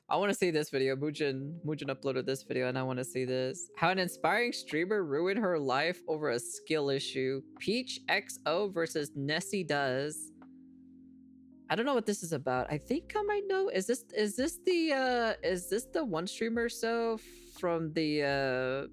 I want to see this video. Mujin uploaded this video and I want to see this. How an inspiring streamer ruined her life over a skill issue. Peach XO versus Nessie Does. I don't know what this is about. I think I might know. Is this the one streamer so from the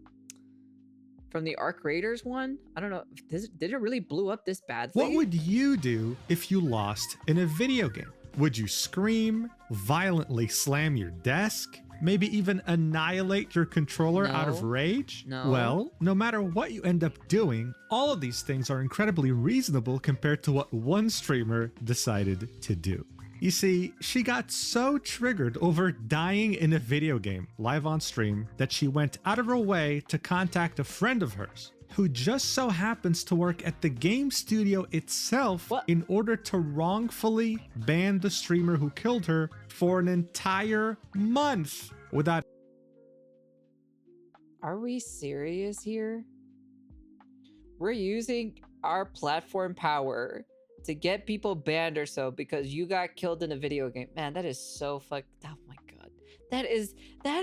Arc Raiders one? I don't know. Did it really blew up this badly? What would you do if you lost in a video game? Would you scream, violently slam your desk, maybe even annihilate your controller out of rage? No. Well, no matter what you end up doing, all of these things are incredibly reasonable compared to what one streamer decided to do. You see, she got so triggered over dying in a video game live on stream that she went out of her way to contact a friend of hers who just so happens to work at the game studio itself in order to wrongfully ban the streamer who killed her for an entire month without... Are we serious here? We're using our platform power to get people banned or so because you got killed in a video game. Man, that is so oh my god. That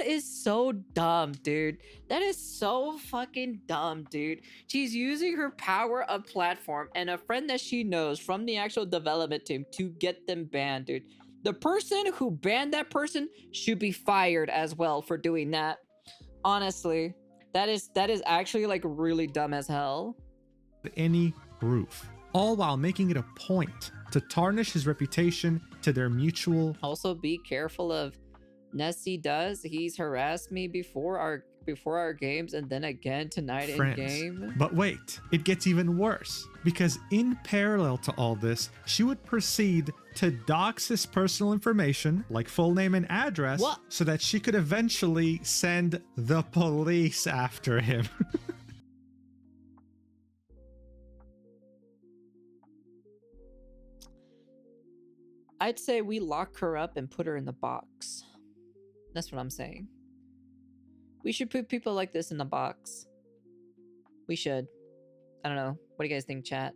is so dumb, dude. That is so fucking dumb, dude. She's using her power of platform and a friend that she knows from the actual development team to get them banned, dude. The person who banned that person should be fired as well for doing that. Honestly, that is actually like really dumb as hell. Any roof, all while making it a point to tarnish his reputation to their mutual... Also, be careful of Nessie Does. He's harassed me before our games and then again tonight in game. But wait, it gets even worse, because in parallel to all this, she would proceed to dox his personal information, like full name and address, so that she could eventually send the police after him. I'd say we lock her up and put her in the box. That's what I'm saying. We should put people like this in the box. We should. I don't know. What do you guys think, chat?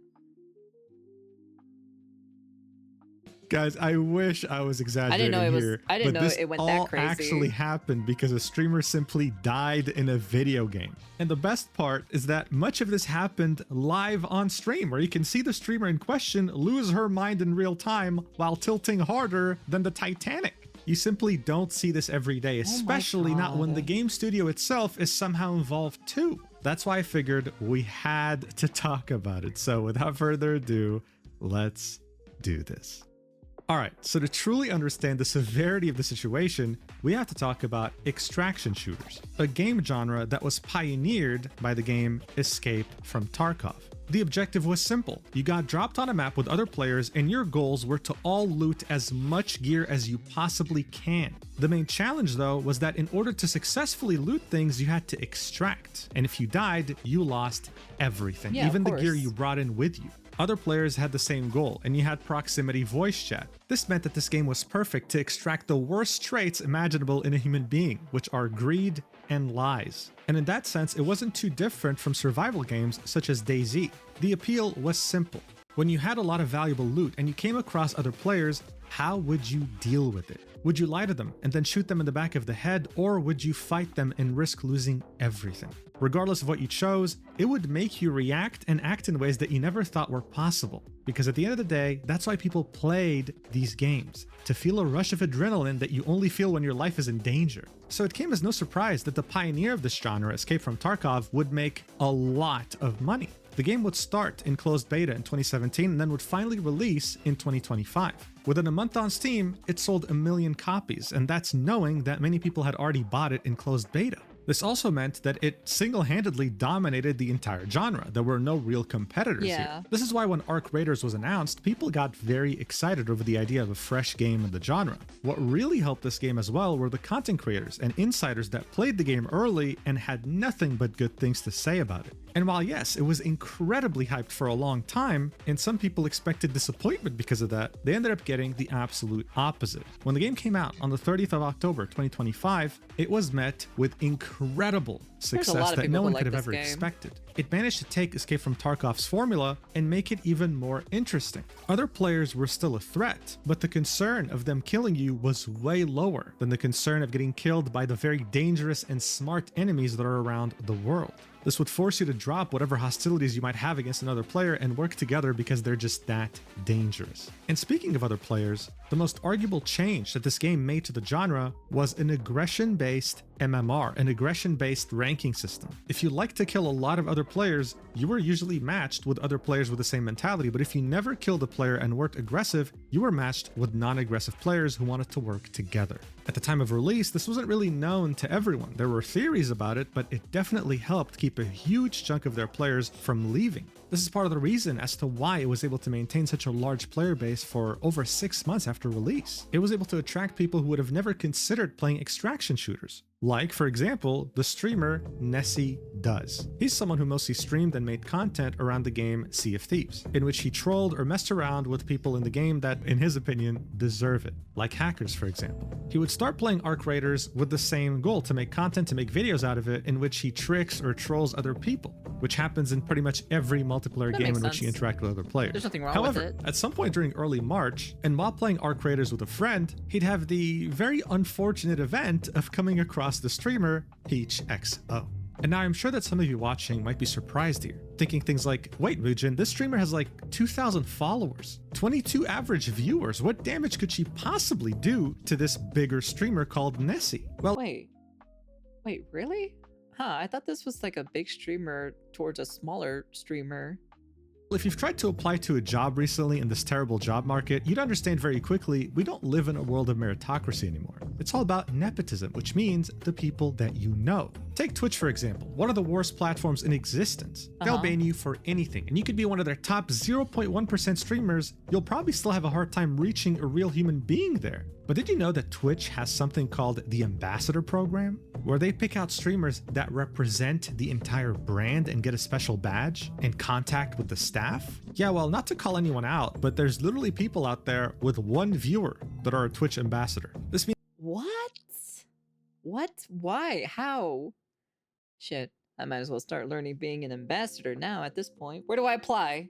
Guys, I wish I was exaggerating here. I didn't know it went that crazy. This all actually happened because a streamer simply died in a video game. And the best part is that much of this happened live on stream, where you can see the streamer in question lose her mind in real time while tilting harder than the Titanic. You simply don't see this every day, especially not when the game studio itself is somehow involved too. That's why I figured we had to talk about it. So without further ado, let's do this. All right, so to truly understand the severity of the situation, we have to talk about extraction shooters, a game genre that was pioneered by the game Escape from Tarkov. The objective was simple. You got dropped on a map with other players and your goals were to all loot as much gear as you possibly can. The main challenge though was that in order to successfully loot things, you had to extract. And if you died, you lost everything, even the gear you brought in with you. Other players had the same goal, and you had proximity voice chat. This meant that this game was perfect to extract the worst traits imaginable in a human being, which are greed and lies. And in that sense, it wasn't too different from survival games such as DayZ. The appeal was simple. When you had a lot of valuable loot and you came across other players, how would you deal with it? Would you lie to them and then shoot them in the back of the head, or would you fight them and risk losing everything? Regardless of what you chose, it would make you react and act in ways that you never thought were possible. Because at the end of the day, that's why people played these games, to feel a rush of adrenaline that you only feel when your life is in danger. So it came as no surprise that the pioneer of this genre, Escape from Tarkov, would make a lot of money. The game would start in closed beta in 2017 and then would finally release in 2025. Within a month on Steam, it sold 1 million copies, and that's knowing that many people had already bought it in closed beta. This also meant that it single-handedly dominated the entire genre. There were no real competitors here. This is why when Arc Raiders was announced, people got very excited over the idea of a fresh game in the genre. What really helped this game as well were the content creators and insiders that played the game early and had nothing but good things to say about it. And while yes, it was incredibly hyped for a long time, and some people expected disappointment because of that, they ended up getting the absolute opposite. When the game came out on the 30th of October 2025, it was met with incredible success that no one could have ever expected. It managed to take Escape from Tarkov's formula and make it even more interesting. Other players were still a threat, but the concern of them killing you was way lower than the concern of getting killed by the very dangerous and smart enemies that are around the world. This would force you to drop whatever hostilities you might have against another player and work together because they're just that dangerous. And speaking of other players, the most arguable change that this game made to the genre was an aggression-based MMR, an aggression-based ranking system. If you like to kill a lot of other players, you were usually matched with other players with the same mentality, but if you never killed a player and weren't aggressive, you were matched with non-aggressive players who wanted to work together. At the time of release, this wasn't really known to everyone. There were theories about it, but it definitely helped keep a huge chunk of their players from leaving. This is part of the reason as to why it was able to maintain such a large player base for over 6 months after release. It was able to attract people who would have never considered playing extraction shooters. Like, for example, the streamer Nessie Does. He's someone who mostly streamed and made content around the game Sea of Thieves, in which he trolled or messed around with people in the game that, in his opinion, deserve it, like hackers, for example. He would start playing Arc Raiders with the same goal, to make content, to make videos out of it, in which he tricks or trolls other people, which happens in pretty much every multiplayer game in which you interact with other players. There's nothing wrong However, with it. at some point during early March, and while playing Arc Raiders with a friend, he'd have the very unfortunate event of coming across the streamer PeachXO. And now I'm sure that some of you watching might be surprised here, thinking things like, wait, Mujin, this streamer has like 2,000 followers, 22 average viewers. What damage could she possibly do to this bigger streamer called Nessie? Well, Wait, really? Huh, I thought this was like a big streamer towards a smaller streamer. if you've tried to apply to a job recently in this terrible job market, you'd understand very quickly we don't live in a world of meritocracy anymore. It's all about nepotism, which means the people that you know. Take Twitch, for example, one of the worst platforms in existence. They'll ban you for anything, and you could be one of their top 0.1% streamers, you'll probably still have a hard time reaching a real human being there. But did you know that Twitch has something called the Ambassador Program, where they pick out streamers that represent the entire brand and get a special badge and contact with the staff? Yeah, well, not to call anyone out, but there's literally people out there with 1 viewer that are a Twitch ambassador. This means What? Why? How? Shit, I might as well start learning being an ambassador now at this point. Where do I apply?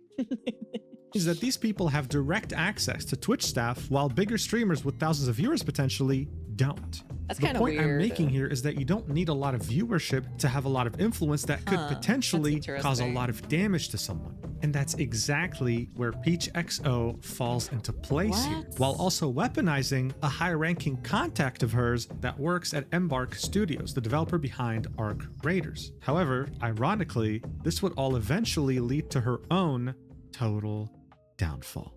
is that these people have direct access to Twitch staff, while bigger streamers with thousands of viewers potentially don't. That's the kind of point weird. I'm making here is that you don't need a lot of viewership to have a lot of influence that could potentially cause a lot of damage to someone. And that's exactly where PeachXO falls into place here, while also weaponizing a high-ranking contact of hers that works at Embark Studios, the developer behind Arc Raiders. However, ironically, this would all eventually lead to her own total downfall.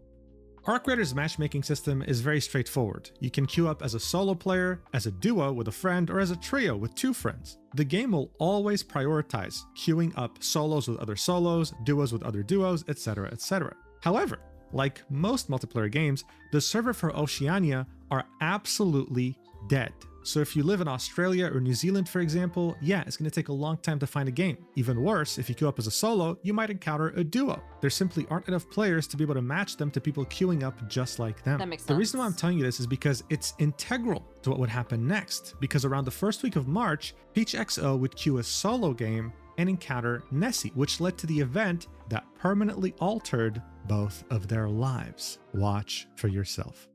Arc Raiders' matchmaking system is very straightforward. You can queue up as a solo player, as a duo with a friend, or as a trio with 2 friends. The game will always prioritize queuing up solos with other solos, duos with other duos, etc., etc. However, like most multiplayer games, the server for Oceania are absolutely dead. So if you live in Australia or New Zealand, for example, yeah, it's going to take a long time to find a game. Even worse, if you queue up as a solo, you might encounter a duo. There simply aren't enough players to be able to match them to people queuing up just like them. That makes sense. The reason why I'm telling you this is because it's integral to what would happen next, because around the first week of March, PeachXO would queue a solo game and encounter Nessie, which led to the event that permanently altered both of their lives. Watch for yourself.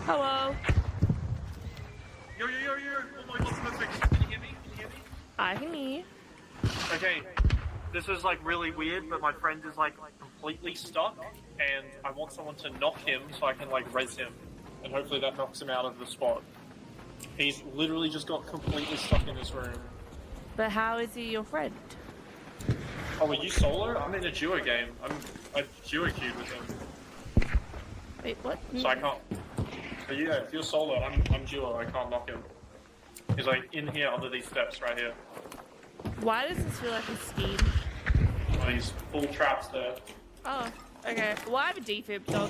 Hello. Yo, oh my god, perfect. Can you hear me? I can hear you. Okay, this is like really weird, but my friend is like completely stuck, and I want someone to knock him so I can like res him, and hopefully that knocks him out of the spot. He's literally just got completely stuck in this room. But how is he your friend? Oh, are you solo? I'm in a duo game. I duo queued with him, Wait, what? so I can't. But yeah, if you're solo, I'm duo, I can't knock him. He's like in here under these steps right here. Why does this feel like a scheme? Oh, he's full traps there. Oh, okay. Well, I have a defib, so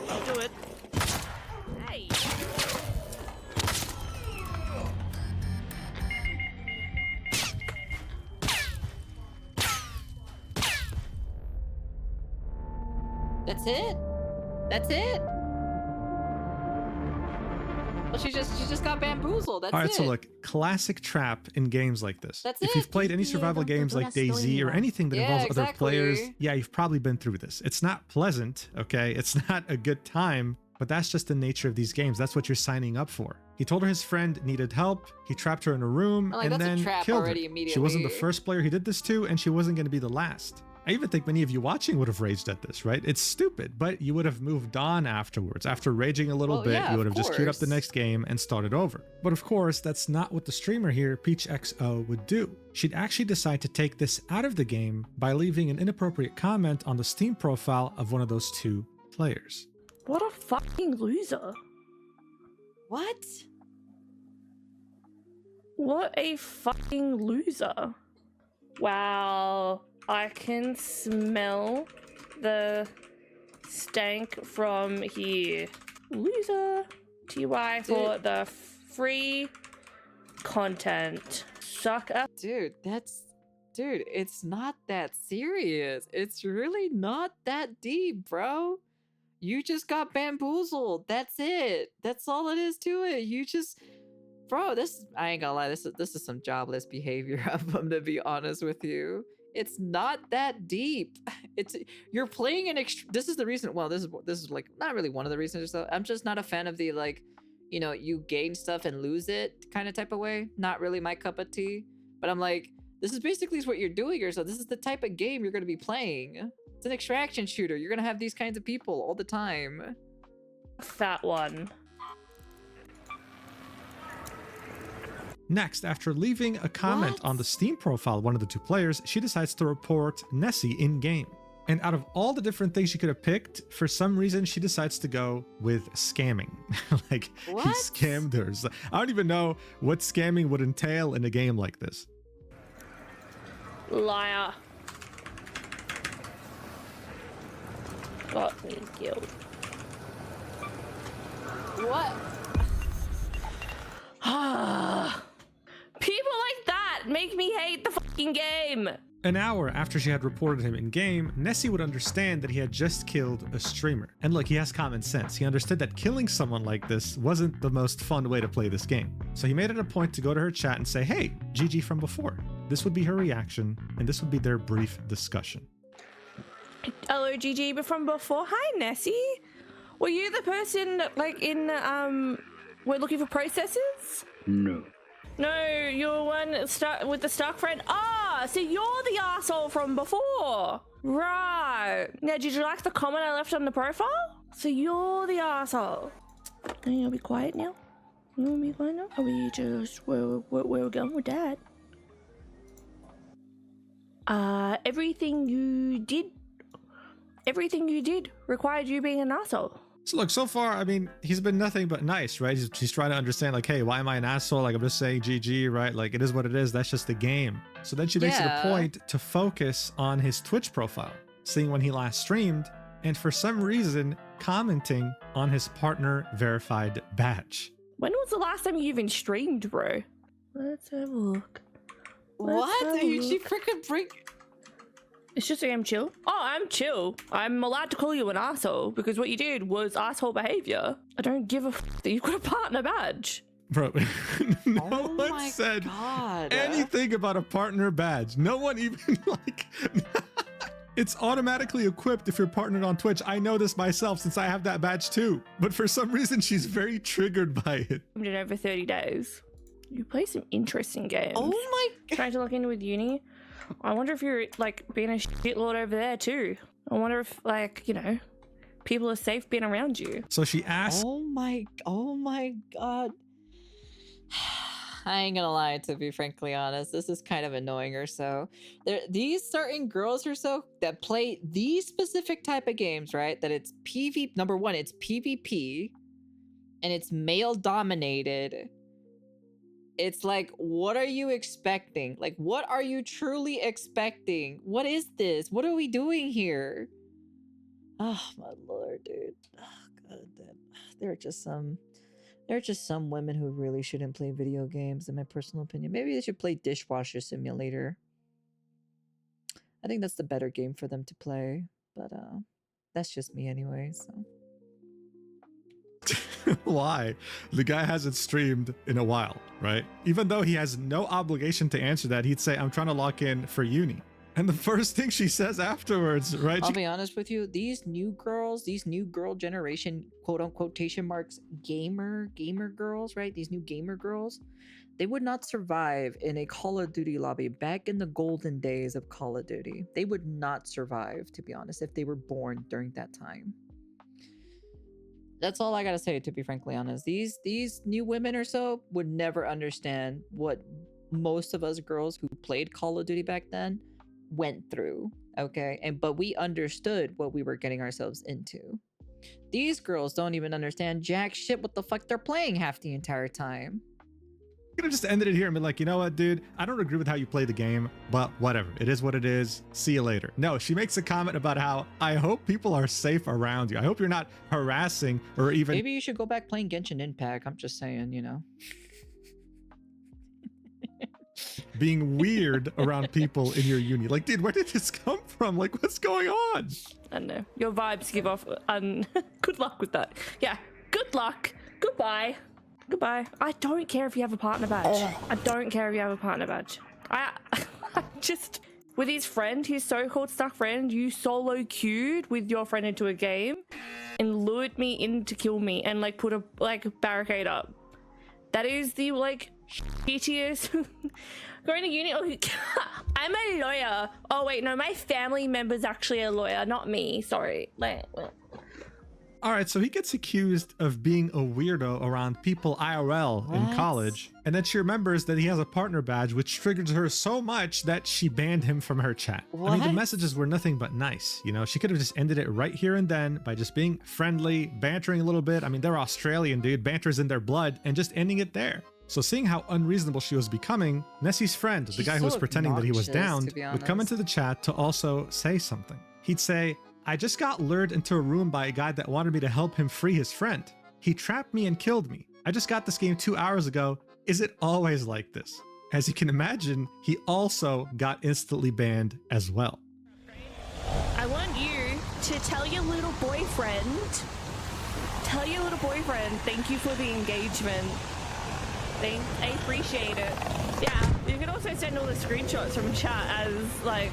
I'll do it. Hey. That's it? That's it? Well, she just got bamboozled. That's All right, it. so look, classic trap in games like this. That's if it. you've played any survival games like DayZ or anything that Yeah, involves other players, exactly. yeah, you've probably been through this. It's not pleasant, okay? It's not a good time, but that's just the nature of these games. That's what you're signing up for. He told her his friend needed help. He trapped her in a room Like, and that's a then trap killed her. already She wasn't the immediately. first player he did this to, and she wasn't going to be the last. I even think many of you watching would have raged at this, right? It's stupid, but you would have moved on afterwards. After raging a little Well, bit, yeah, you would of have just queued up the course. next game and started over. But of course, that's not what the streamer here, PeachXO, would do. She'd actually decide to take this out of the game by leaving an inappropriate comment on the Steam profile of one of those two players. What a fucking loser. What? What a fucking loser. Wow. I can smell the stank from here. Loser. TY for the free content. Sucker. Dude, dude, it's not that serious. It's really not that deep, bro. You just got bamboozled. That's it. That's all it is to it. You just, bro, I ain't gonna lie, this is some jobless behavior. I'm gonna be honest with you. It's not that deep. You're playing this is the reason. Well, this is like not really one of the reasons or so. I'm just not a fan of the like, you know, you gain stuff and lose it kind of type of way. Not really my cup of tea. But I'm like, this is basically what you're doing here. So this is the type of game you're gonna be playing. It's an extraction shooter. You're gonna have these kinds of people all the time. Fat one. Next, after leaving a comment on the Steam profile of one of the two players, she decides to report Nessie in-game. And out of all the different things she could have picked, for some reason she decides to go with scamming. Like, What? he scammed her. So, I don't even know what scamming would entail in a game like this. Liar. Got me killed. What? People like that make me hate the fucking game. An hour after she had reported him in-game, Nessie would understand that he had just killed a streamer. And look, he has common sense. He understood that killing someone like this wasn't the most fun way to play this game. So he made it a point to go to her chat and say, hey, GG from before. This would be her reaction, and this would be their brief discussion. Hello, GG, but from before. Hi, Nessie. Were you the person, like, in, we're looking for processes? No. No, you're one with the Stark friend. Ah, so you're the asshole from before. Right. Now, did you like the comment I left on the profile? So you're the asshole. Are you gonna be quiet now? You wanna be quiet now? Are we just, where we're going with that? Everything you did required you being an asshole. So look, so far, I mean, he's been nothing but nice, right? He's trying to understand, like, hey, why am I an asshole? Like, I'm just saying GG, right? Like, it is what it is. That's just the game. So then she makes it a Yeah. point to focus on his Twitch profile, seeing when he last streamed, and for some reason, commenting on his partner verified badge. When was the last time you even streamed, bro? Let's have a look. Let's What? have a She look. freaking bring. It's just I'm chill. Oh, I'm chill. I'm allowed to call you an asshole because what you did was asshole behavior. I don't give a f that you've got a partner badge. Bro, no Oh one my said God. anything about a partner badge. No one even, like... It's automatically equipped if you're partnered on Twitch. I know this myself since I have that badge too. But for some reason, she's very triggered by it. I've been over 30 days. You play some interesting games. Oh my God. Trying to look in with uni. I wonder if you're like being a shitlord over there too. I wonder if like, you know, people are safe being around you. So she asked Oh my God. I ain't gonna lie, to be frankly honest, this is kind of annoying or so. These certain girls or so that play these specific type of games, right? That it's number one, it's PvP, and it's male dominated. It's like, what are you expecting? Like, what are you truly expecting? What is this? What are we doing here? Oh my lord, dude. Oh god damn. There are just some women who really shouldn't play video games, in my personal opinion. Maybe they should play Dishwasher Simulator. I think that's the better game for them to play. But That's just me anyway, so. Why? The guy hasn't streamed in a while, right? Even though he has no obligation to answer that, he'd say, I'm trying to lock in for uni. And the first thing she says afterwards, right? I'll be honest with you, these new girls, these new girl generation, quote unquote, quotation marks, gamer girls, right? These new gamer girls, they would not survive in a Call of Duty lobby back in the golden days of Call of Duty. They would not survive, to be honest, if they were born during that time. That's all I gotta say, to be frankly honest. These new women or so would never understand what most of us girls who played Call of Duty back then went through, okay? But we understood what we were getting ourselves into. These girls don't even understand jack shit what the fuck they're playing half the entire time. Could have just ended it here and been like, you know what, dude? I don't agree with how you play the game, but whatever. It is what it is. See you later. No, she makes a comment about how, I hope people are safe around you. I hope you're not harassing or even... Maybe you should go back playing Genshin Impact. I'm just saying, you know. being weird around people in your uni. Like, dude, where did this come from? Like, what's going on? I don't know. Your vibes give off... good luck with that. Yeah, good luck. Goodbye. Goodbye. I don't care if you have a partner badge. I don't care if you have a partner badge. I just... With his friend, his so-called stuck friend, you solo queued with your friend into a game and lured me in to kill me and, like, put a, like, barricade up. That is the, like, shittiest... Going to uni... Oh, I'm a lawyer. Oh, wait, no, my family member's actually a lawyer, not me. Sorry. Like... All right, so he gets accused of being a weirdo around people IRL in college, and then she remembers that he has a partner badge, which triggers her so much that she banned him from her chat. I mean, the messages were nothing but nice, you know? She could have just ended it right here and then by just being friendly, bantering a little bit. I mean, they're Australian, dude. Banter's in their blood, and just ending it there. So seeing how unreasonable she was becoming, Nessie's friend, the guy who was pretending that he was downed, would come into the chat to also say something. He'd say, I just got lured into a room by a guy that wanted me to help him free his friend. He trapped me and killed me. I just got this game 2 hours ago. Is it always like this? As you can imagine, he also got instantly banned as well. I want you to tell your little boyfriend, thank you for the engagement. I appreciate it. Yeah, you can also send all the screenshots from chat as, like,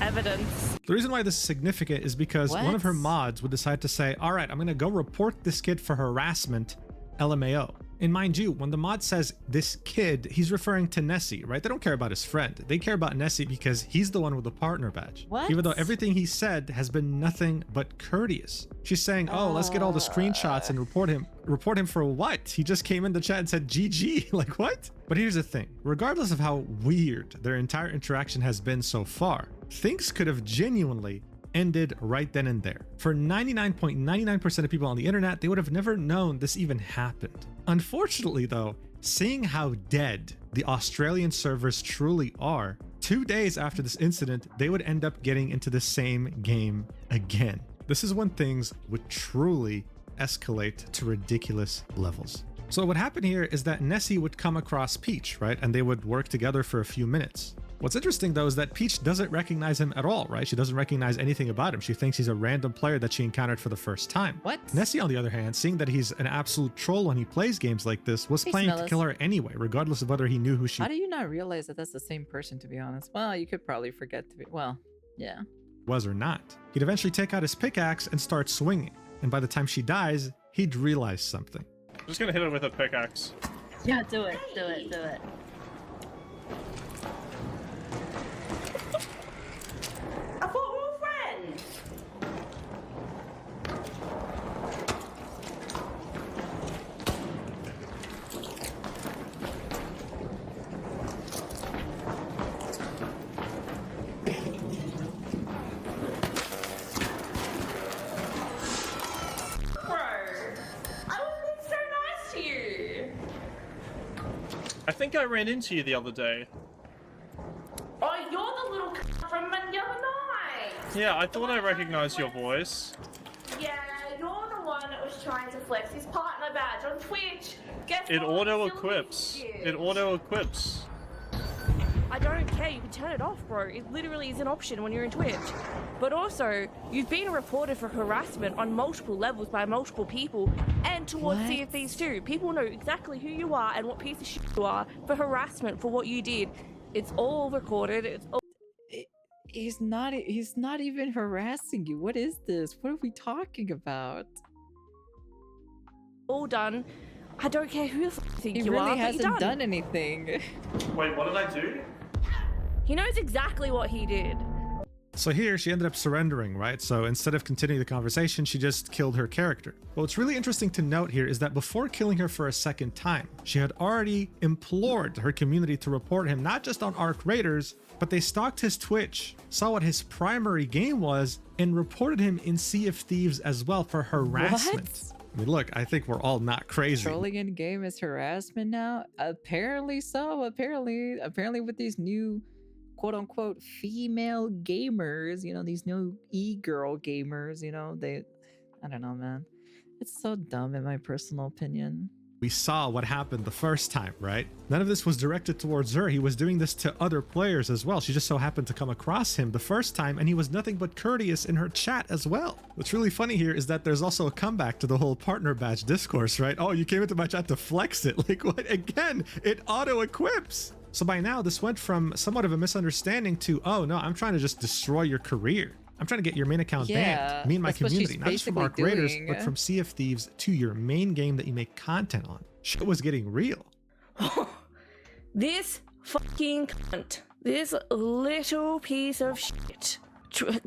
evidence. The reason why this is significant is because one of her mods would decide to say, all right, I'm going to go report this kid for harassment, LMAO. And mind you, when the mod says this kid, he's referring to Nessie, right? They don't care about his friend. They care about Nessie because he's the one with the partner badge. Even though everything he said has been nothing but courteous. She's saying, oh, let's get all the screenshots and report him. Report him for what? He just came in the chat and said GG. Like, what? But here's the thing. Regardless of how weird their entire interaction has been so far, things could have genuinely ended right then and there. For 99.99% of people on the internet, they would have never known this even happened. Unfortunately though, seeing how dead the Australian servers truly are, 2 days after this incident, they would end up getting into the same game again. This is when things would truly escalate to ridiculous levels. So what happened here is that Nessie would come across Peach, right? And they would work together for a few minutes. What's interesting though is that Peach doesn't recognize him at all, right? She doesn't recognize anything about him. She thinks he's a random player that she encountered for the first time. What? Nessie, on the other hand, seeing that he's an absolute troll when he plays games like this, was planning to kill her anyway, regardless of whether he knew who she How do you not realize that that's the same person, to be honest? Well, you could probably forget to be, well, yeah. Was or not. He'd eventually take out his pickaxe and start swinging. And by the time she dies, he'd realize something. I'm just gonna hit her with a pickaxe. Yeah, do it. I thought we were friends. I think I ran into you the other day. Oh, you're the little from the other night. Yeah, I thought I recognized your voice. Yeah, you're the one that was trying to flex his partner badge on Twitch. Guess It what? auto-equips. It auto-equips. I don't care. You can turn it off, bro. It literally is an option when you're in Twitch. But also, you've been reported for harassment on multiple levels by multiple people and towards What? CFDs too. People know exactly who you are and what piece of shit you are for harassment for what you did. It's all recorded. It's all He's not even harassing you. What is this? What are we talking about? done. I don't care who the fuck you think He you are, really but hasn't you're done anything. Wait, what did I do? He knows exactly what he did. So here she ended up surrendering, right? So instead of continuing the conversation, she just killed her character. But what's really interesting to note here is that before killing her for a second time, she had already implored her community to report him, not just on Arc Raiders, but they stalked his Twitch, saw what his primary game was, and reported him in Sea of Thieves as well for harassment. What? I mean, look, I think we're all not crazy. Trolling in game is harassment now? Apparently so. Apparently with these new quote unquote female gamers, you know, these new e-girl gamers, you know, I don't know, man. It's so dumb in my personal opinion. We saw what happened the first time, right? None of this was directed towards her. He was doing this to other players as well. She just so happened to come across him the first time, and he was nothing but courteous in her chat as well. What's really funny here is that there's also a comeback to the whole partner badge discourse, right? Oh, you came into my chat to flex it. Like what? Again, it auto-equips. So by now, this went from somewhat of a misunderstanding to, oh no, I'm trying to just destroy your career. I'm trying to get your main account banned. Me and my that's what she's community, not just from Arc basically Raiders, doing. but from Sea of Thieves to your main game that you make content on. Shit was getting real. This fucking cunt. This little piece of shit. Q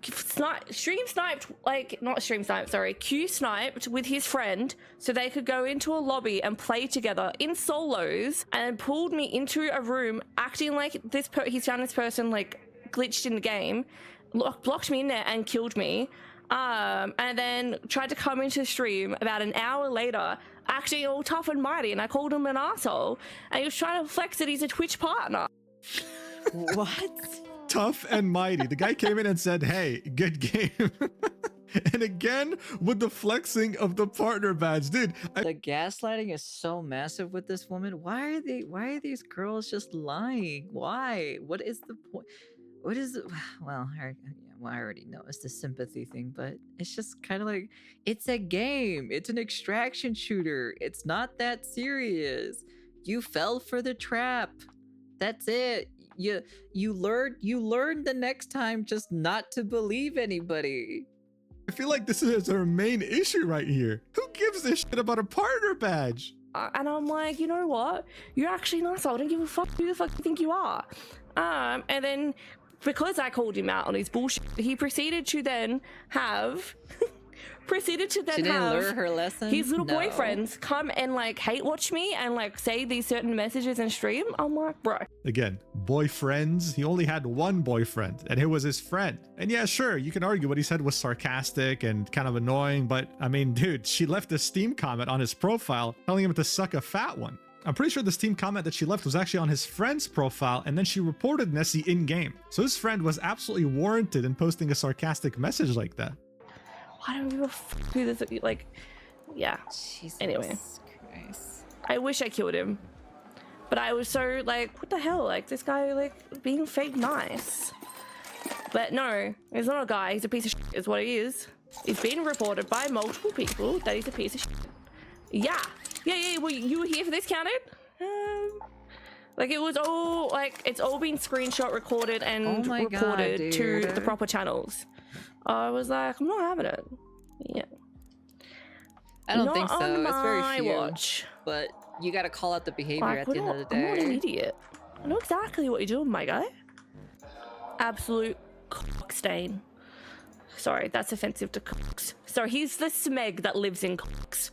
sniped with his friend so they could go into a lobby and play together in solos, and pulled me into a room acting like he's found this person like glitched in the game, blocked me in there and killed me, and then tried to come into the stream about an hour later acting all tough and mighty, and I called him an asshole, and he was trying to flex that he's a Twitch partner. What? Tough and mighty. The guy came in and said, hey, good game. And again, with the flexing of the partner badge, dude. The gaslighting is so massive with this woman. Why are these girls just lying? Why? What is the point? What is it? Well, I already know it's the sympathy thing, but it's just kind of like, it's a game. It's an extraction shooter. It's not that serious. You fell for the trap. That's it. You learn the next time just not to believe anybody. I feel like this is our main issue right here. Who gives a shit about a partner badge? And I'm like, you know what? You're actually an asshole. I don't give a fuck who the fuck you think you are. And then because I called him out on his bullshit, he proceeded to then have She didn't learn her lesson. his little No. boyfriends come and like hate watch me and like say these certain messages in stream. I'm like, bro. Again, boyfriends. He only had one boyfriend, and it was his friend. And yeah, sure, you can argue what he said was sarcastic and kind of annoying, but I mean, dude, she left a Steam comment on his profile telling him to suck a fat one. I'm pretty sure the Steam comment that she left was actually on his friend's profile, and then she reported Nessie in-game. So his friend was absolutely warranted in posting a sarcastic message like that. I don't give a fuck who this, like, yeah. Jesus Anyway. Christ. I wish I killed him. But I was so like, what the hell? Like, this guy, like, being fake nice. But no, he's not a guy. He's a piece of shit, is what he is. It's been reported by multiple people that he's a piece of shit. Yeah. Yeah, well, you were here for this, counted? Like, it was all, like, it's all been screenshot recorded and Oh my God, reported to dude. the proper channels. I was like, I'm not having it. Yeah. I don't Not think so. on It's very my few. watch. But you gotta call out the behavior Like, at the end of the I'm not an day. idiot. I know exactly what you're doing, my guy. Absolute cock stain. Sorry, that's offensive to cocks. So he's the smeg that lives in cocks.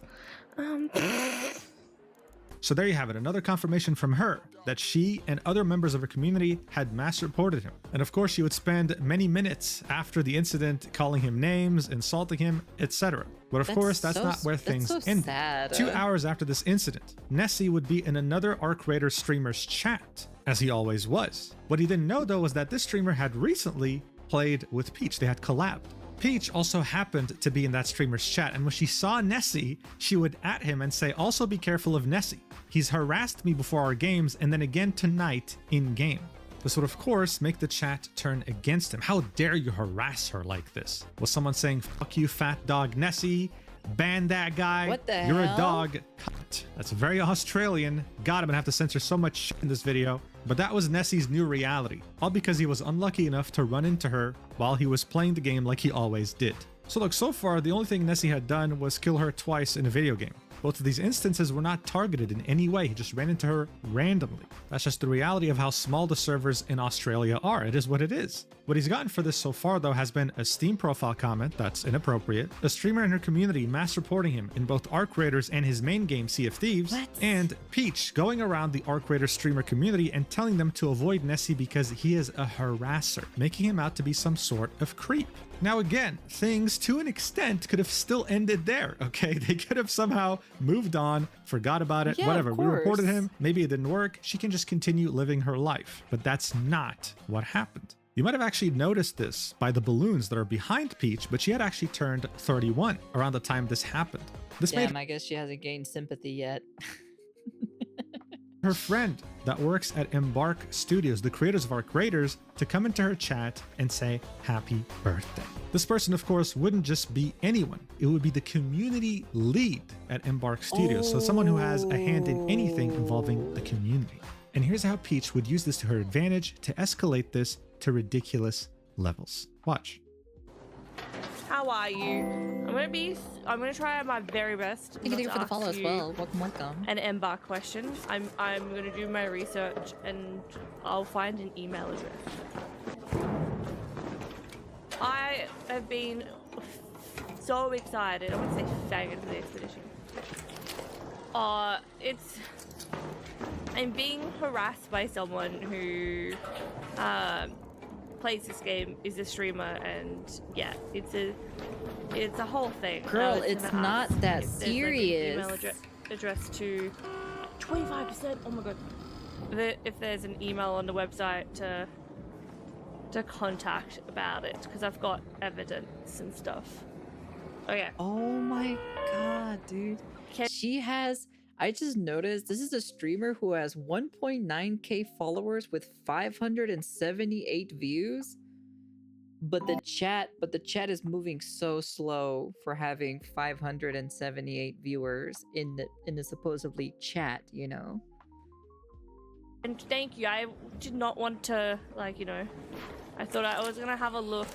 So there you have it, another confirmation from her that she and other members of her community had mass reported him. And of course, she would spend many minutes after the incident calling him names, insulting him, etc. But of course, that's not where things so ended. sad. 2 hours after this incident, Nessie would be in another Arc Raider streamer's chat, as he always was. What he didn't know though was that this streamer had recently played with Peach. They had collabed. Peach also happened to be in that streamer's chat, and when she saw Nessie, she would at him and say, also be careful of Nessie. He's harassed me before our games and then again tonight in game. This would of course make the chat turn against him. How dare you harass her like this? Was someone saying, "Fuck you, fat dog Nessie, ban that guy, What the you're hell? a dog"? Cut. That's very Australian. God, I'm gonna have to censor so much shit in this video. But that was Nessie's new reality, all because he was unlucky enough to run into her while he was playing the game like he always did. So look, so far the only thing Nessie had done was kill her twice in a video game. Both of these instances were not targeted in any way, he just ran into her randomly. That's just the reality of how small the servers in Australia are. It is what it is. What he's gotten for this so far though has been a Steam profile comment that's inappropriate, a streamer in her community mass reporting him in both Arc Raiders and his main game Sea of Thieves, What? and Peach going around the Arc Raiders streamer community and telling them to avoid Nessie because he is a harasser, making him out to be some sort of creep. Now again, things to an extent could have still ended there, okay? They could have somehow moved on, forgot about it, Yeah, whatever. of We reported course. him, maybe it didn't work, she can just continue living her life. But that's not what happened. You might have actually noticed this by the balloons that are behind Peach, but she had actually turned 31 around the time this happened. This made Damn, I guess she hasn't gained sympathy yet. her friend that works at Embark Studios, the creators of Arc Raiders, to come into her chat and say happy birthday. This person, of course, wouldn't just be anyone. It would be the community lead at Embark Studios, so someone who has a hand in anything involving the community. And here's how Peach would use this to her advantage to escalate this to ridiculous levels. Watch. How are you? I'm gonna try my very best. Thank not you to for the ask follow as you well. Welcome. An Embark question. I'm gonna do my research and I'll find an email address. I have been so excited. I would say faggot for the expedition. I'm being harassed by someone who plays this game, is a streamer, and yeah, it's a whole thing. Girl, I was it's gonna not ask that if there's, like, an serious. email address to 25%. Oh my god. If there's an email on the website to contact about it, because I've got evidence and stuff. Okay. Oh my god, dude. She has, I just noticed this is a streamer who has 1.9k followers with 578 views. But the chat is moving so slow for having 578 viewers in the supposedly chat, you know. And thank you. I did not want to, I thought I was gonna have a look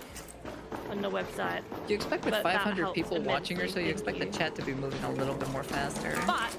on the website. You expect with But that 500 helps people watching her, so you immensely, expect thank the you. chat to be moving a little bit more faster. But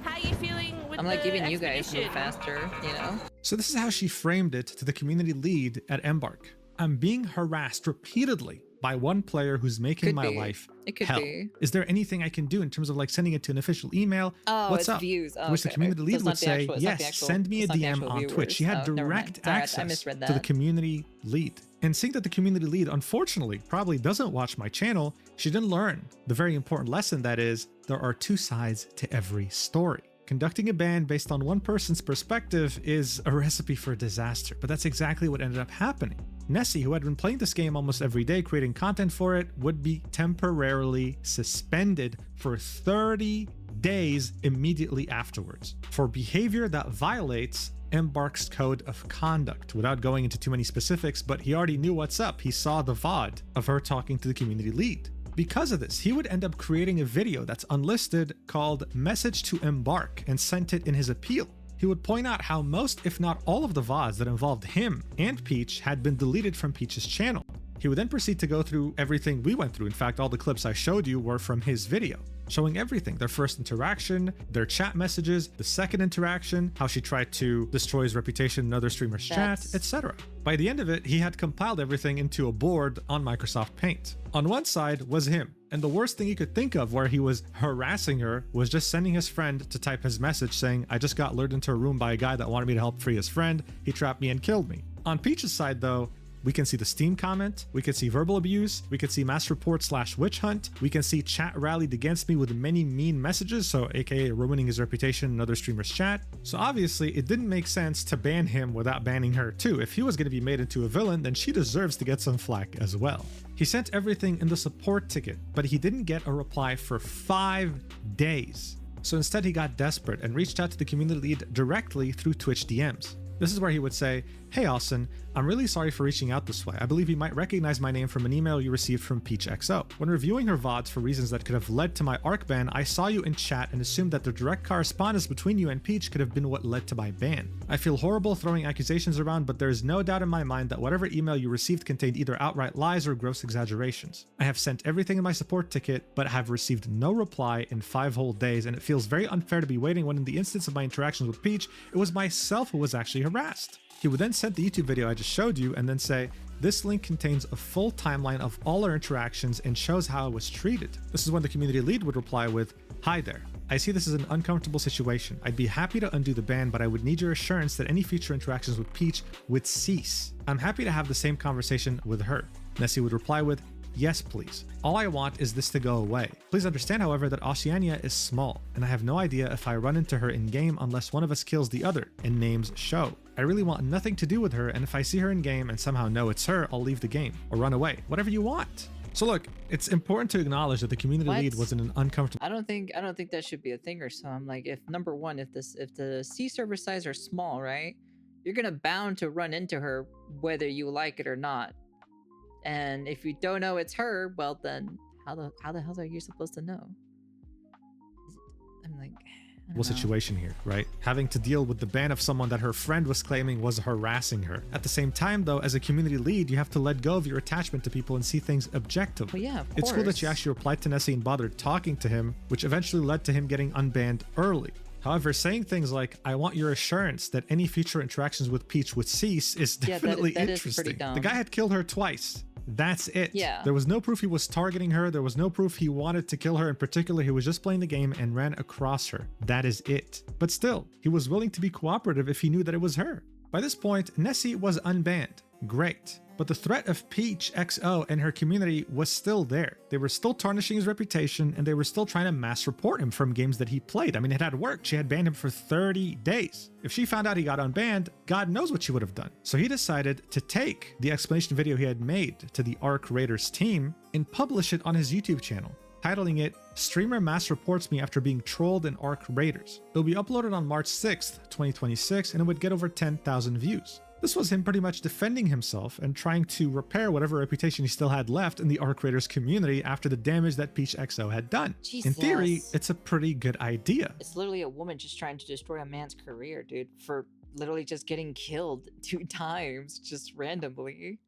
how are you feeling with I'm like, the even you guys move expedition? faster, you know? So this is how she framed it to the community lead at Embark. I'm being harassed repeatedly by one player who's making Could my be. life It could hell. be. Is there anything I can do in terms of like sending it to an official email? Oh, What's it's up? views. Oh, Which the okay. community So lead it's would not the say, actual- it's not the yes, actual- send me a it's not the DM actual on Twitch. She had viewers. Oh, never mind. direct Sorry, I access misread to the that. community lead. And seeing that the community lead, unfortunately, probably doesn't watch my channel, she didn't learn the very important lesson that is, there are two sides to every story. Conducting a ban based on one person's perspective is a recipe for disaster, but that's exactly what ended up happening. Nessie, who had been playing this game almost every day, creating content for it, would be temporarily suspended for 30 days immediately afterwards for behavior that violates Embark's code of conduct. Without going into too many specifics, but he already knew what's up. He saw the VOD of her talking to the community lead. Because of this, he would end up creating a video that's unlisted called Message to Embark and sent it in his appeal. He would point out how most, if not all of the VODs that involved him and Peach had been deleted from Peach's channel. He would then proceed to go through everything we went through. In fact, all the clips I showed you were from his video, showing everything: their first interaction, their chat messages, the second interaction, how she tried to destroy his reputation in other streamers' chat, etc. By the end of it, he had compiled everything into a board on Microsoft Paint. On one side was him, and the worst thing he could think of where he was harassing her was just sending his friend to type his message saying, "I just got lured into a room by a guy that wanted me to help free his friend. He trapped me and killed me." On Peach's side though, we can see the Steam comment, we can see verbal abuse, we can see mass report / witch hunt, we can see chat rallied against me with many mean messages, so aka ruining his reputation in other streamers' chat. So obviously it didn't make sense to ban him without banning her too. If he was going to be made into a villain, then she deserves to get some flack as well. He sent everything in the support ticket, but he didn't get a reply for 5 days. So instead he got desperate and reached out to the community lead directly through Twitch DMs. This is where he would say, "Hey Austin, I'm really sorry for reaching out this way. I believe you might recognize my name from an email you received from Peach XO. When reviewing her VODs for reasons that could have led to my ARC ban, I saw you in chat and assumed that the direct correspondence between you and Peach could have been what led to my ban. I feel horrible throwing accusations around, but there is no doubt in my mind that whatever email you received contained either outright lies or gross exaggerations. I have sent everything in my support ticket, but have received no reply in 5 whole days, and it feels very unfair to be waiting when in the instance of my interactions with Peach, it was myself who was actually harassed." He would then send the YouTube video I just showed you and then say, "This link contains a full timeline of all our interactions and shows how I was treated." This is when the community lead would reply with, "Hi there. I see this is an uncomfortable situation. I'd be happy to undo the ban, but I would need your assurance that any future interactions with Peach would cease. I'm happy to have the same conversation with her." Nessie would reply with, "Yes, please. All I want is this to go away. Please understand, however, that Oceania is small, and I have no idea if I run into her in-game unless one of us kills the other, and names show. I really want nothing to do with her, and if I see her in-game and somehow know it's her, I'll leave the game, or run away. Whatever you want." So look, it's important to acknowledge that the community lead was in an uncomfortable... I don't think that should be a thing or so. I'm like, if number one, if the C server size are small, right? You're gonna bound to run into her whether you like it or not. And if you don't know it's her, well then how the hell are you supposed to know? I'm like, I don't know. situation here, right? Having to deal with the ban of someone that her friend was claiming was harassing her. At the same time though, as a community lead, you have to let go of your attachment to people and see things objectively. Well, yeah, of It's cool that course. you actually replied to Nessie and bothered talking to him, which eventually led to him getting unbanned early. However, saying things like, "I want your assurance that any future interactions with Peach would cease" is Yeah, definitely that is interesting. pretty dumb. The guy had killed her twice. That's it. Yeah. There was no proof he was targeting her. There was no proof he wanted to kill her in particular. He was just playing the game and ran across her. That is it. But still, he was willing to be cooperative if he knew that it was her. By this point, Nessie was unbanned. Great. But the threat of Peach XO and her community was still there. They were still tarnishing his reputation, and they were still trying to mass report him from games that he played. I mean, it had worked. She had banned him for 30 days. If she found out he got unbanned, God knows what she would have done. So he decided to take the explanation video he had made to the ARC Raiders team and publish it on his YouTube channel, titling it "Streamer Mass Reports Me After Being Trolled in ARC Raiders." It'll be uploaded on March 6th, 2026, and it would get over 10,000 views. This was him pretty much defending himself and trying to repair whatever reputation he still had left in the ARC Raiders community after the damage that Peach XO had done. In theory, Jesus. it's a pretty good idea. It's literally a woman just trying to destroy a man's career, dude, for literally just getting killed 2 times just randomly.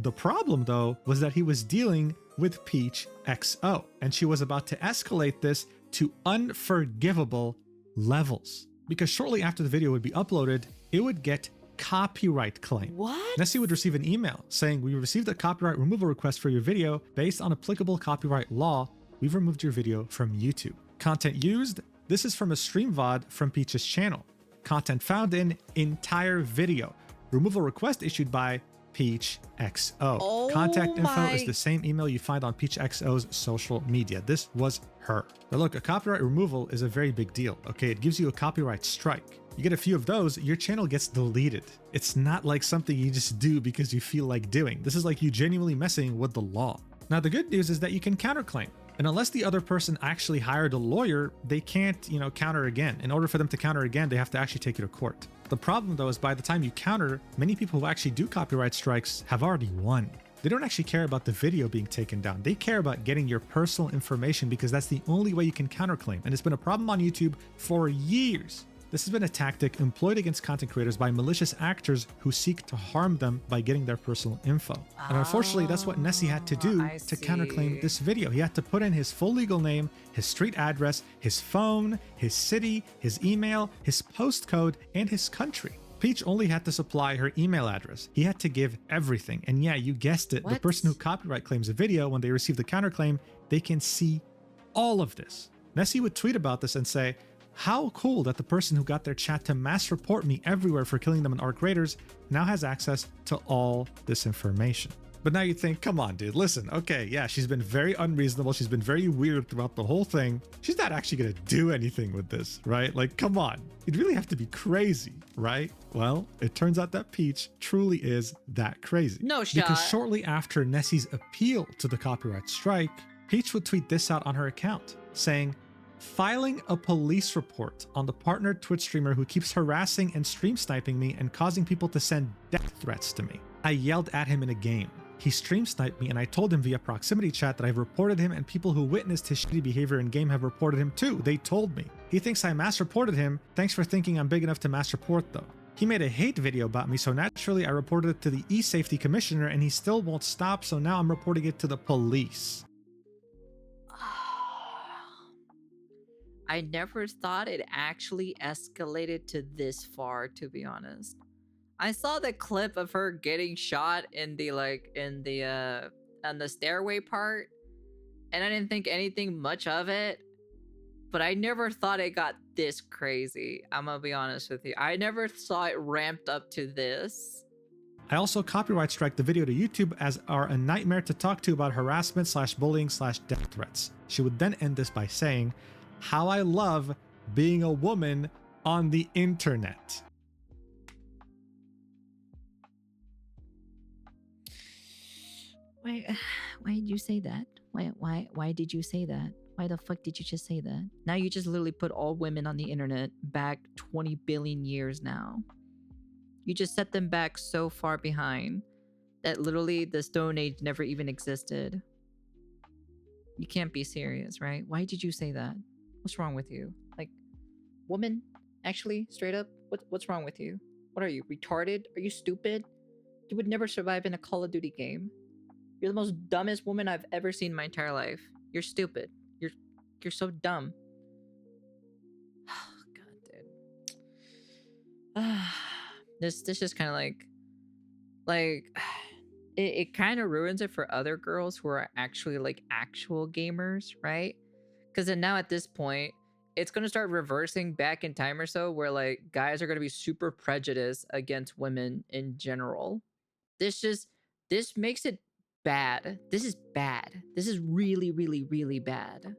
The problem, though, was that he was dealing with Peach XO, and she was about to escalate this to unforgivable levels. Because shortly after the video would be uploaded, it would get copyright claim. What? Nessie would receive an email saying, "We received a copyright removal request for your video. Based on applicable copyright law, we've removed your video from YouTube. Content used, this is from a stream VOD from Peach's channel. Content found in entire video. Removal request issued by Peach XO. Oh Contact info my- is the same email you find on Peach XO's social media." This was her. Now look, a copyright removal is a very big deal, okay? It gives you a copyright strike. You get a few of those, your channel gets deleted. It's not like something you just do because you feel like doing. This is like you genuinely messing with the law. Now the good news is that you can counterclaim. And unless the other person actually hired a lawyer, they can't, counter again. In order for them to counter again, they have to actually take you to court. The problem though is by the time you counter, many people who actually do copyright strikes have already won. They don't actually care about the video being taken down. They care about getting your personal information because that's the only way you can counterclaim. And it's been a problem on YouTube for years. This has been a tactic employed against content creators by malicious actors who seek to harm them by getting their personal info. And unfortunately, that's what Nessie had to do I to counterclaim see. this video. He had to put in his full legal name, his street address, his phone, his city, his email, his postcode, and his country. Peach only had to supply her email address. He had to give everything. And yeah, you guessed it, the What? person who copyright claims a video, when they receive the counterclaim, they can see all of this. Nessie would tweet about this and say, "How cool that the person who got their chat to mass report me everywhere for killing them in ARC Raiders now has access to all this information." But now you think, come on, dude, listen, okay, yeah, she's been very unreasonable. She's been very weird throughout the whole thing. She's not actually gonna do anything with this, right? Like, come on. You'd really have to be crazy, right? Well, it turns out that Peach truly is that crazy. No shot. Because shortly after Nessie's appeal to the copyright strike, Peach would tweet this out on her account, saying, filing a police report on the partner Twitch streamer who keeps harassing and stream sniping me and causing people to send death threats to me. I yelled at him in a game. He stream sniped me and I told him via proximity chat that I've reported him and people who witnessed his shitty behavior in game have reported him too. They told me. He thinks I mass reported him. Thanks for thinking I'm big enough to mass report though. He made a hate video about me, so naturally I reported it to the e-safety commissioner and he still won't stop, so now I'm reporting it to the police. I never thought it actually escalated to this far, to be honest. I saw the clip of her getting shot in the on the stairway part, and I didn't think anything much of it. But I never thought it got this crazy. I'm gonna be honest with you. I never saw it ramped up to this. I also copyright strike the video to YouTube as are a nightmare to talk to about harassment / bullying / death threats. She would then end this by saying, "How I love being a woman on the internet." Why did you say that? Why did you say that? Why the fuck did you just say that? Now you just literally put all women on the internet back 20 billion years now. You just set them back so far behind that literally the Stone Age never even existed. You can't be serious, right? Why did you say that? What's wrong with you? Like, woman? Actually, straight up, what's wrong with you? What are you, retarded? Are you stupid? You would never survive in a Call of Duty game. You're the most dumbest woman I've ever seen in my entire life. You're stupid. You're so dumb. God, dude. This is kind of like it kind of ruins it for other girls who are actually like actual gamers, right? Because then now at this point, it's gonna start reversing back in time or so, where like guys are gonna be super prejudiced against women in general. This makes it bad. This is bad. This is really, really, really bad.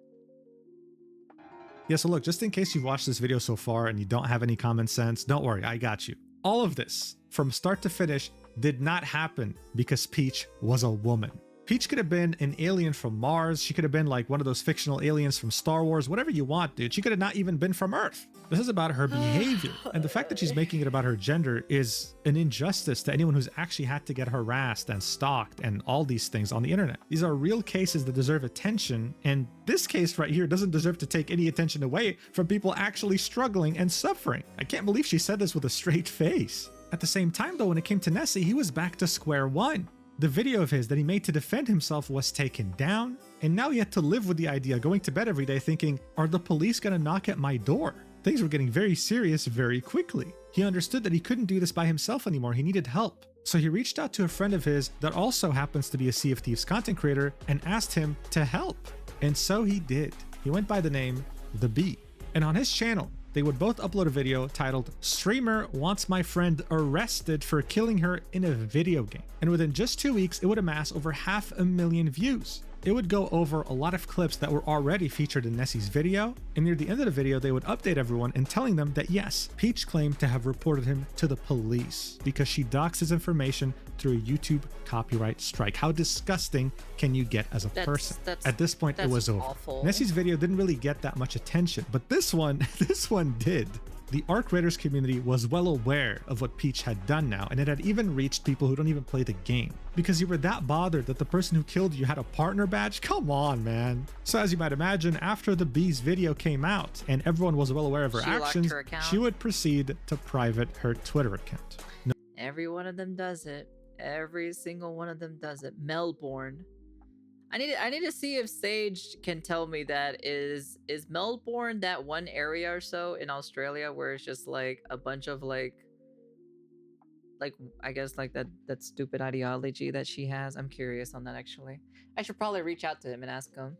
Yeah, so look, just in case you've watched this video so far and you don't have any common sense, don't worry, I got you. All of this, from start to finish, did not happen because Peach was a woman. Peach could have been an alien from Mars. She could have been like one of those fictional aliens from Star Wars, whatever you want, dude. She could have not even been from Earth. This is about her behavior. And the fact that she's making it about her gender is an injustice to anyone who's actually had to get harassed and stalked and all these things on the internet. These are real cases that deserve attention. And this case right here doesn't deserve to take any attention away from people actually struggling and suffering. I can't believe she said this with a straight face. At the same time though, when it came to Nessie, he was back to square one. The video of his that he made to defend himself was taken down, and now he had to live with the idea, going to bed every day thinking, are the police gonna knock at my door? Things were getting very serious very quickly. He understood that he couldn't do this by himself anymore, he needed help. So he reached out to a friend of his that also happens to be a Sea of Thieves content creator and asked him to help. And so he did. He went by the name The Bee. And on his channel, they would both upload a video titled "Streamer Wants My Friend Arrested for Killing Her in a Video Game." And within just 2 weeks, it would amass over 500,000 views. It would go over a lot of clips that were already featured in Nessie's video, and near the end of the video, they would update everyone and telling them that yes, Peach claimed to have reported him to the police because she doxed his information through a YouTube copyright strike. How disgusting can you get as a person? At this point, it was over. Awful. Nessie's video didn't really get that much attention, but this one did. The Arc Raiders community was well aware of what Peach had done now, and it had even reached people who don't even play the game. Because you were that bothered that the person who killed you had a partner badge? Come on, man. So as you might imagine, after the Bee's video came out and everyone was well aware of her actions, she would proceed to private her Twitter account. Every one of them does it. Every single one of them does it. Melbourne. I need to see if Sage can tell me that is Melbourne that one area or so in Australia where it's just like a bunch of like I guess like that stupid ideology that she has. I'm curious on that actually. I should probably reach out to him and ask him.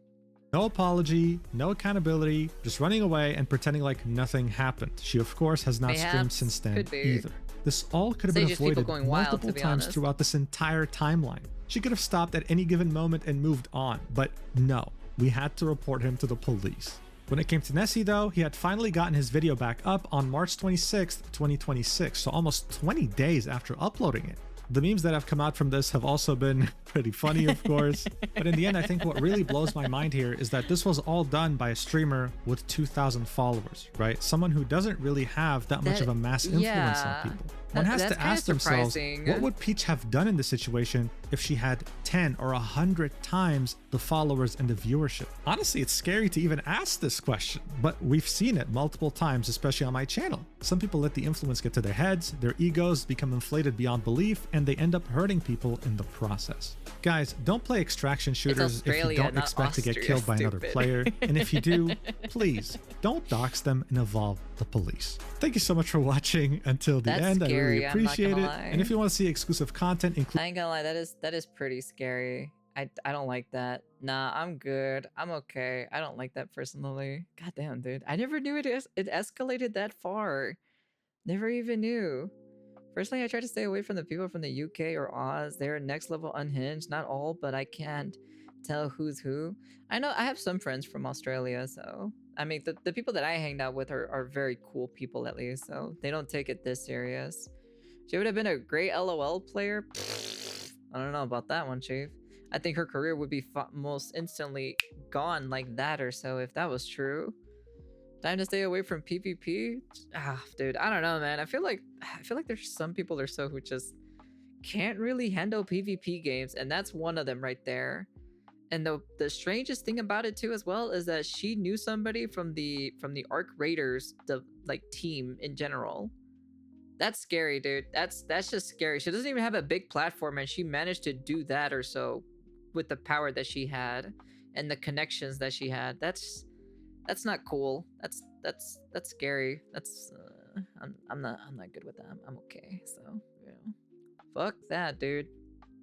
No apology, no accountability, just running away and pretending like nothing happened. She of course has not streamed since then either. This all could have been avoided multiple times throughout this entire timeline. She could have stopped at any given moment and moved on, but no, we had to report him to the police. When it came to Nessie though, he had finally gotten his video back up on March 26th, 2026, so almost 20 days after uploading it. The memes that have come out from this have also been pretty funny, of course. But in the end, I think what really blows my mind here is that this was all done by a streamer with 2,000 followers, right? Someone who doesn't really have that much of a mass influence on people. One has to ask themselves, what would Peach have done in this situation if she had 10 or 100 times the followers and the viewership? Honestly, it's scary to even ask this question, but we've seen it multiple times, especially on my channel. Some people let the influence get to their heads, their egos become inflated beyond belief, and they end up hurting people in the process. Guys, don't play extraction shooters if you don't expect to get killed by another player. And if you do, please don't dox them and involve the police. Thank you so much for watching until the end. I really appreciate it. And if you want to see exclusive content, I ain't gonna lie, that is pretty scary. I don't like that. Nah, I'm good. I'm okay. I don't like that personally. God damn, dude. I never knew it escalated that far. Never even knew. Personally, I try to stay away from the people from the UK or Oz. They're next level unhinged. Not all, but I can't tell who's who. I know I have some friends from Australia, so I mean the people that I hang out with are very cool people at least, so they don't take it this serious. She would have been a great LOL player. I don't know about that one, Chief. I think her career would be most instantly gone like that or so if that was true. Time to stay away from PvP? Ah, dude, I don't know, man. I feel like there's some people or so who just can't really handle PvP games, and that's one of them right there. And the strangest thing about it too as well is that she knew somebody from the Arc Raiders, the like team in general. That's scary, dude. That's just scary. She doesn't even have a big platform, and she managed to do that or so with the power that she had and the connections that she had. That's not cool. That's scary. That's I'm not good with that. I'm okay. So, yeah. Fuck that, dude.